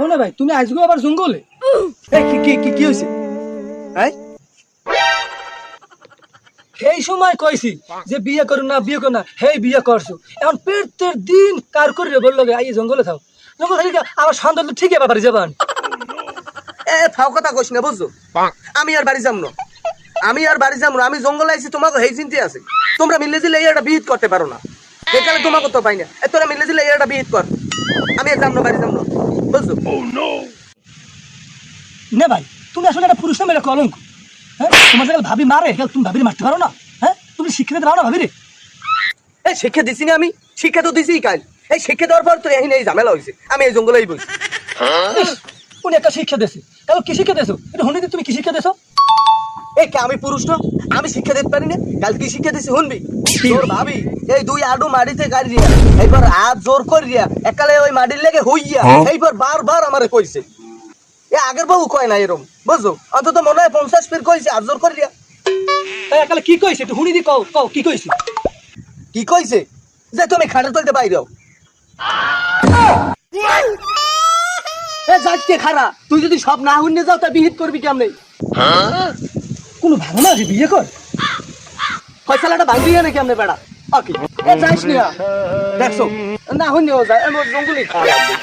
ও না ভাই তুমি আজকে আবার জঙ্গলে কি হয়েছে? হ্যাঁ, এই সময় কইছি যে বিয়ে করো না হেই বিয়ে করছো এখন পেটের দিন কার করে বললো এই জঙ্গলে থাও জঙ্গল থেকে আবার সন্ধ্যা তো ঠিকই ব্যাপারে যাবান ফাও কথা কইস না বুঝছো। আমি আর বাড়ি যাবো না, আমি জঙ্গলে আইছি, তোমাকে হেই চিন্তা আছে। তোমরা মিলে দিলে এটা বিহিত করতে পারো না, এখানে তোমাকে তো পাই না। তোরা মিলে দিলে এটা বিহিত কর, আমি আর যাবো না, বাড়ি যাবো না, বুঝছো। না ভাই তুমি আসলে একটা পুরুষ নামের কলঙ্ক। হ্যাঁ তোমার যখন ভাবি মারে তুমি ভাবির মারতে পারো না? হ্যাঁ তুমি শিক্ষিত দাও না ভাবি রে। এই শিক্ষা দিছি না আমি, শিক্ষা তো দিছি কাল। এই শিক্ষা দেওয়ার পর তো এই ঝামেলা হয়েছে, আমি এই জঙ্গলেই বসি। উনি একটা শিক্ষা দিয়েছে, তাহলে কি শিক্ষা দিয়েছো এটা শুনি তুমি কি শিক্ষা দিয়েছো? আমি পুরুষ না, আমি শিক্ষা দিতে পারি না? কাল কি শিক্ষা দিছি শুনবি? তোর ভাবি এই দুই আডু মাটিতে গাড়ি দিয়া এইবার হাত জোর করিয়া একালে ওই মাটির লেগে হইয়া এইবার বারবার আমারে কইছে। আগের বাবু কয় না এরম, বুঝছো। অন্তত মনে হয় 50 ফিট কইছে হাত জোর করিয়া। তাই একালে কি কইছে একটু শুনি দি, কও কও কি কইছে? কি কইছে? যে তুমি খাটে তুলতে বাইরেও। যাচ্ছে খারা, তুই যদি সব না হুন্নে যাও তা বিহিত করবি কেমনে? কোনো ভালো না বিয়ে কর ফয়সালাটা ভাঙবি না কেমনে বেড়া? ওকে যাইস না, দেখছো না হুন্নেও যায়, জঙ্গলি খাওয়া লাগবে।